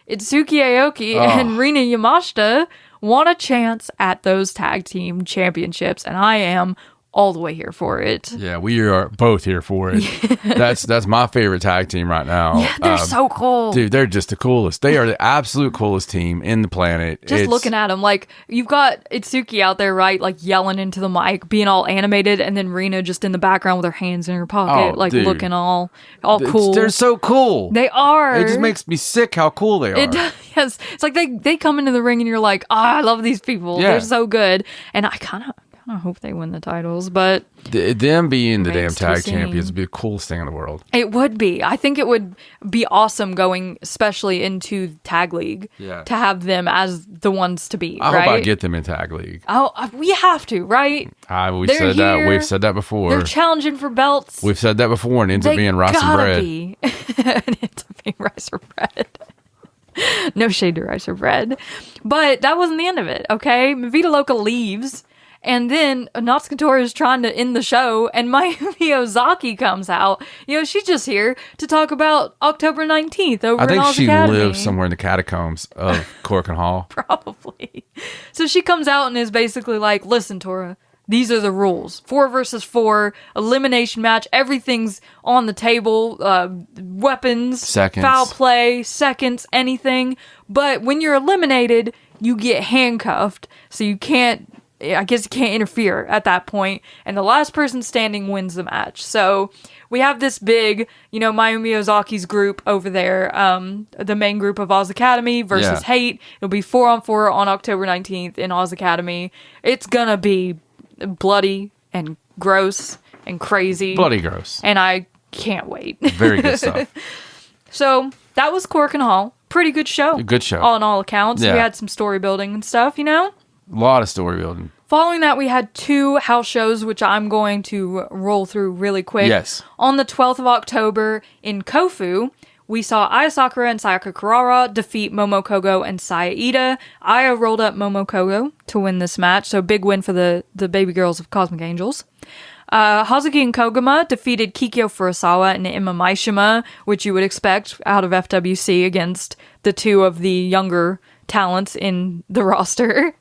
Itsuki Aoki and Rina Yamashita want a chance at those tag team championships. And I am all the way here for it. Yeah, we are both here for it. That's my favorite tag team right now. Yeah, they're so cool. Dude, they're just the coolest. They are the absolute coolest team in the planet. Just looking at them, like, you've got Itsuki out there, right, like yelling into the mic, being all animated, and then Rina just in the background with her hands in her pocket, looking all cool. They're so cool. They are. It just makes me sick how cool they are. It does. Yes. It's like they come into the ring and you're like, I love these people. Yeah. They're so good. And I kind of hope they win the titles, but them being the damn remains to tag be seen. champions would be the coolest thing in the world. It would be. I think it would be awesome going, especially into Tag League, to have them as the ones to beat. I right? hope I get them in Tag League. Oh, we have to, right? We've said that. We've said that before. They're challenging for belts. We've said that before, and it ends up being rice and bread. It ends up being rice or bread. No shade to rice or bread. But that wasn't the end of it, okay? Mavita Loca leaves. And then Natsuko Tora is trying to end the show, and Mayumi Ozaki comes out. She's just here to talk about October 19th over in Oz Academy. I think she lives somewhere in the catacombs of Korakuen Hall. Probably. So she comes out and is basically like, listen, Tora, these are the rules. 4 versus 4, elimination match, everything's on the table, weapons, seconds, foul play, seconds, anything. But when you're eliminated, you get handcuffed, so you can't interfere at that point, and the last person standing wins the match. So we have this big, Mayumi Ozaki's group over there, the main group of Oz Academy versus Hate. It'll be 4-on-4 on October 19th in Oz Academy. It's gonna be bloody and gross and crazy. Bloody gross. And I can't wait. Very good stuff. So that was Korakuen Hall. Pretty good show. A good show. On all accounts. Yeah. We had some story building and stuff, A lot of story building. Following that, we had 2 house shows, which I'm going to roll through really quick. Yes. On the 12th of October in Kofu, we saw Aya Sakura and Sayaka Kurara defeat Momo Kogo and Saya Ida. Aya rolled up Momo Kogo to win this match, so big win for the baby girls of Cosmic Angels. Hazuki and Koguma defeated Kikyo Furusawa and Emma Maishima, which you would expect out of FWC against the 2 of the younger talents in the roster.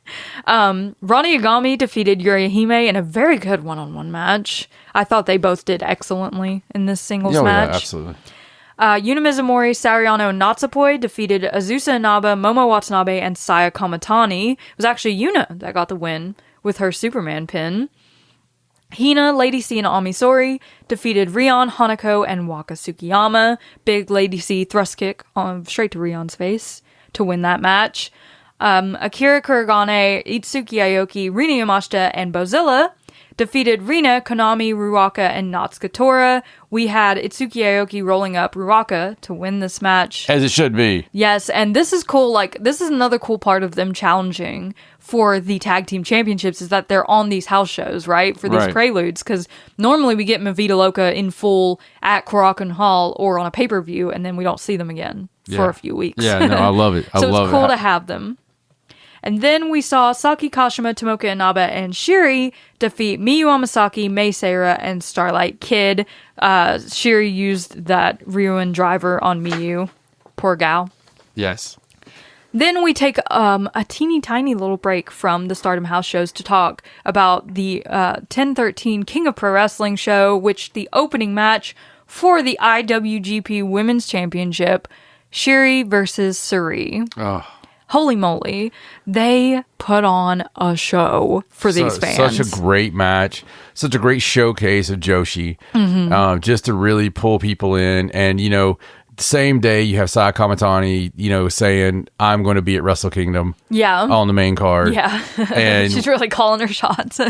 Ronnie Yagami defeated Yurihime in a very good one-on-one match. I thought they both did excellently in this singles match. Yeah, absolutely. Yuna Mizumori, Sariano, and Natsupoi defeated Azusa Inaba, Momo Watanabe, and Saya Kamatani. It was actually Yuna that got the win with her Superman pin. Hina, Lady C, and Ami Sourei defeated Rion, Hanako, and Waka Tsukiyama. Big Lady C thrust kick straight to Rion's face to win that match. Akira Kuragane, Itsuki Aoki, Rina Yamashita, and Bozilla defeated Rina, Konami, Ruaka, and Natsuka Tora. We had Itsuki Aoki rolling up Ruaka to win this match. As it should be. Yes, and this is cool. Like, this is another cool part of them challenging for the tag team championships is that they're on these house shows, right? For these preludes, because normally we get Mavita Loca in full at Korakuen Hall or on a pay-per-view, and then we don't see them again for a few weeks. Yeah, no, I love it. So it's cool to have them. And then we saw Saki Kashima, Tomoka Inaba, and Shiri defeat Miyu Amasaki, Mei Seira, and Starlight Kid. Shiri used that Ryuan driver on Miyu. Poor gal. Yes. Then we take a teeny tiny little break from the Stardom House shows to talk about the 1013 King of Pro Wrestling show, which the opening match for the IWGP Women's Championship, Shiri versus Suri. Oh. Holy moly, they put on a show for these fans. Such a great match. Such a great showcase of Joshi. Just to really pull people in. And, you know, same day you have Sai Kamatani, you know, saying, I'm going to be at Wrestle Kingdom. Yeah. On the main card. Yeah. And she's really calling her shots.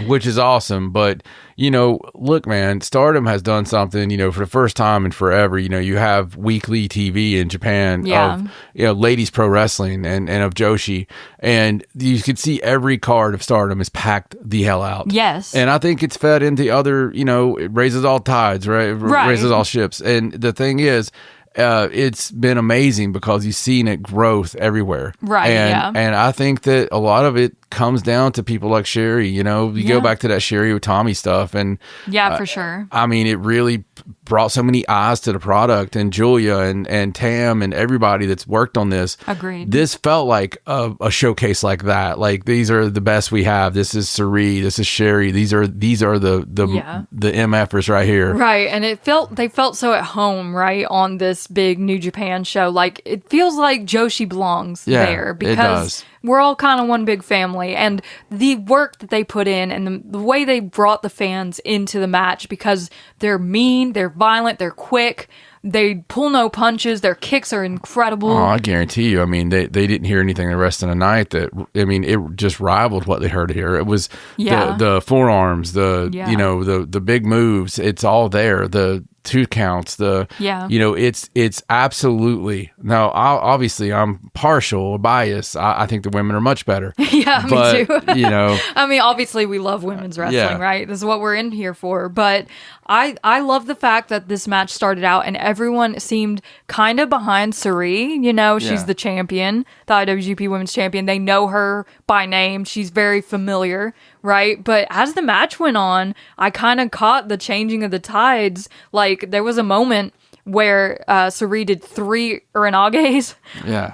which is awesome. But, you know, look, man, Stardom has done something, you know, for the first time in forever. You know, you have weekly TV in Japan of, you know, ladies pro wrestling and of Joshi. And you can see every card of Stardom is packed the hell out. Yes. And I think it's fed into other, you know, it raises all tides, right? Raises all ships. And the thing is, it's been amazing because you've seen it growth everywhere. Right, And I think that a lot of it comes down to people like Sherry. You know, you go back to that Sherry with Tommy stuff. And for sure. I mean, it really brought so many eyes to the product, and Julia and Tam and everybody that's worked on this. Agreed. This felt like a showcase like that. Like, these are the best we have. This is Suri. This is Sherry. These are the MFers right here. Right. And they felt so at home, right, on this big New Japan show. Like, it feels like Joshi belongs there because it does. We're all kind of one big family, and the work that they put in and the way they brought the fans into the match, because they're mean, they're violent, they're quick, they pull no punches, their kicks are incredible. Oh, I guarantee you. I mean, they didn't hear anything the rest of the night that, I mean, it just rivaled what they heard here. It was the forearms, you know, the big moves. It's all there. The 2 counts, you know, it's absolutely. Now, obviously I'm partial or biased. I think the women are much better. Me too. You know, I mean, obviously we love women's wrestling, right? This is what we're in here for. But I love the fact that this match started out and everyone seemed kind of behind Suri. You know, she's the champion, the IWGP Women's Champion. They know her by name. She's very familiar, right? But as the match went on, I kind of caught the changing of the tides. Like, there was a moment where Suri did 3 Uranages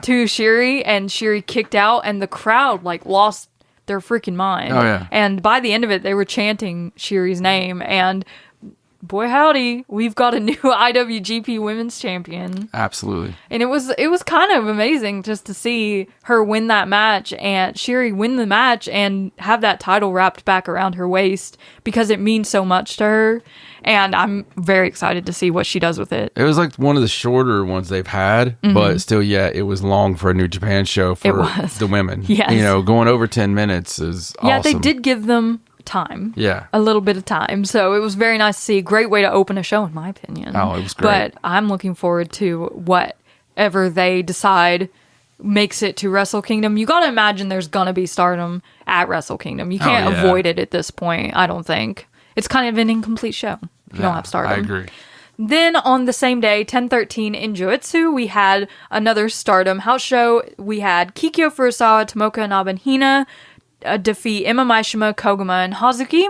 to Shiri, and Shiri kicked out, and the crowd, like, lost their freaking mind. Oh, yeah. And by the end of it, they were chanting Shiri's name, and boy howdy, we've got a new IWGP Women's Champion. Absolutely. And it was kind of amazing just to see her win that match, and Shiri win the match and have that title wrapped back around her waist, because it means so much to her. And I'm very excited to see what she does with it. It was like one of the shorter ones they've had, but still, it was long for a New Japan show for the women. Yes. You know, going over 10 minutes is awesome. Yeah, they did give them time. Yeah. A little bit of time. So it was very nice to see. Great way to open a show, in my opinion. Oh, it was great. But I'm looking forward to whatever they decide makes it to Wrestle Kingdom. You got to imagine there's going to be Stardom at Wrestle Kingdom. You can't avoid it at this point, I don't think. It's kind of an incomplete show if you don't have Stardom. I agree. Then on the same day, 1013 in Joitsu, we had another Stardom house show. We had Kikyo Furusawa, Tomoka Inaba, and Hina defeat Emma Maishima, Koguma, and Hazuki.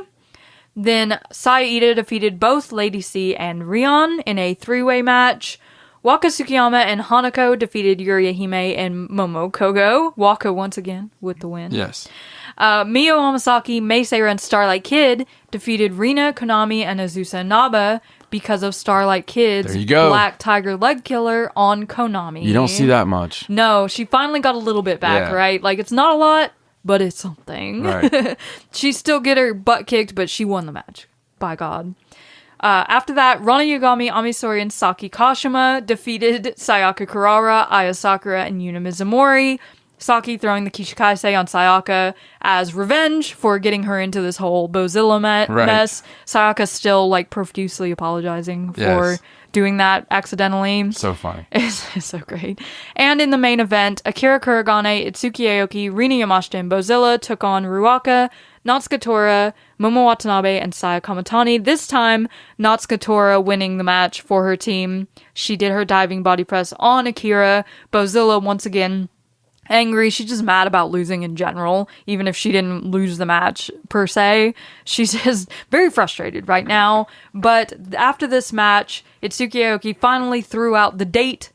Then Saya Ida defeated both Lady C and Rion in a 3-way match. Waka Tsukiyama and Hanako defeated Yuria Hime and Momo Kogo. Waka once again with the win. Yes. Miyo Hamasaki, Mei Seira, and Starlight Kid defeated Rina, Konami, and Azusa Inaba because of Starlight Kid's There you go. Black Tiger Leg Killer on Konami. You don't see that much. No, she finally got a little bit back, right? Like, it's not a lot, but it's something. Right. She still get her butt kicked, but she won the match. By God. After that, Rana Yagami, Amisori, and Saki Kashima defeated Sayaka Kurara, Aya Sakura, and Yuna Mizumori. Saki throwing the Kishikaise on Sayaka as revenge for getting her into this whole Bozilla mess. Sayaka's still like profusely apologizing for doing that accidentally. So funny. It's so great. And in the main event, Akira Kuragane, Itsuki Aoki, Rina Yamashita, and Bozilla took on Ruaka, Natsuka Tora, Momo Watanabe, and Saya Kamatani. This time, Natsuka Tora winning the match for her team. She did her diving body press on Akira. Bozilla, once again, angry. She's just mad about losing in general, even if she didn't lose the match per se. She's just very frustrated right now. But after this match, Itsuki Aoki finally threw out the date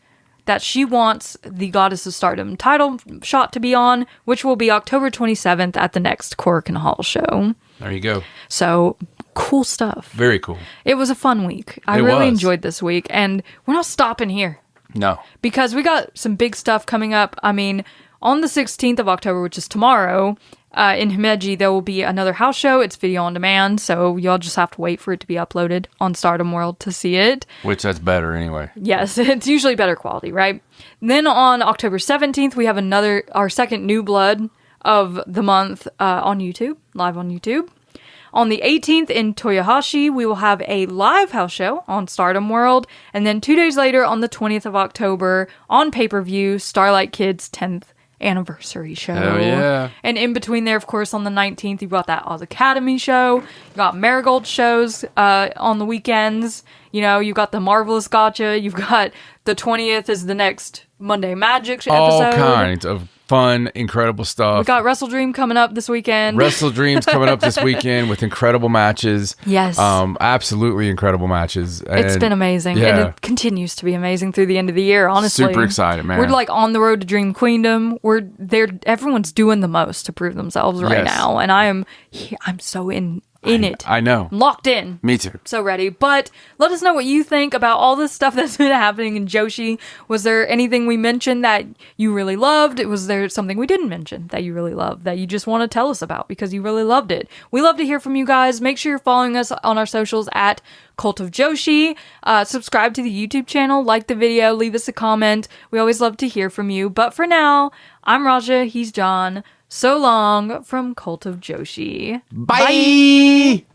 that she wants the Goddess of Stardom title shot to be on, which will be October 27th at the next Korakuen Hall show. There you go. So, cool stuff. Very cool. It was a fun week. I really enjoyed this week, and we're not stopping here. No. Because we got some big stuff coming up. I mean, on the 16th of October, which is tomorrow, in Himeji, there will be another house show. It's video on demand, so y'all just have to wait for it to be uploaded on Stardom World to see it. Which that's better anyway. Yes, it's usually better quality, right? Then on October 17th, we have our second New Blood of the month on YouTube, live on YouTube. On the 18th in Toyohashi, we will have a live house show on Stardom World. And then 2 days later, on the 20th of October, on pay-per-view, Starlight Kid's 10th anniversary show. Hell yeah. And in between there, of course, on the 19th, you've got that Oz Academy show. You got Marigold shows on the weekends. You know, you got the Marvelous Gacha. You've got the 20th is the next Monday Magic episode. All kinds of fun, incredible stuff. We got Wrestle Dream coming up this weekend. Wrestle Dream's coming up this weekend with incredible matches. Yes. Absolutely incredible matches. It's been amazing. Yeah. And it continues to be amazing through the end of the year, honestly. Super excited, man. We're like on the road to Dream Queendom. Everyone's doing the most to prove themselves right now. And I'm so in it. I know. Locked in. Me too. So ready. But let us know what you think about all this stuff that's been happening in Joshi. Was there anything we mentioned that you really loved? Was there something we didn't mention that you really loved that you just want to tell us about because you really loved it? We love to hear from you guys. Make sure you're following us on our socials at Cult of Joshi. Subscribe to the YouTube channel, like the video, leave us a comment. We always love to hear from you. But for now, I'm Raja, he's John. So long from Cult of Joshi. Bye.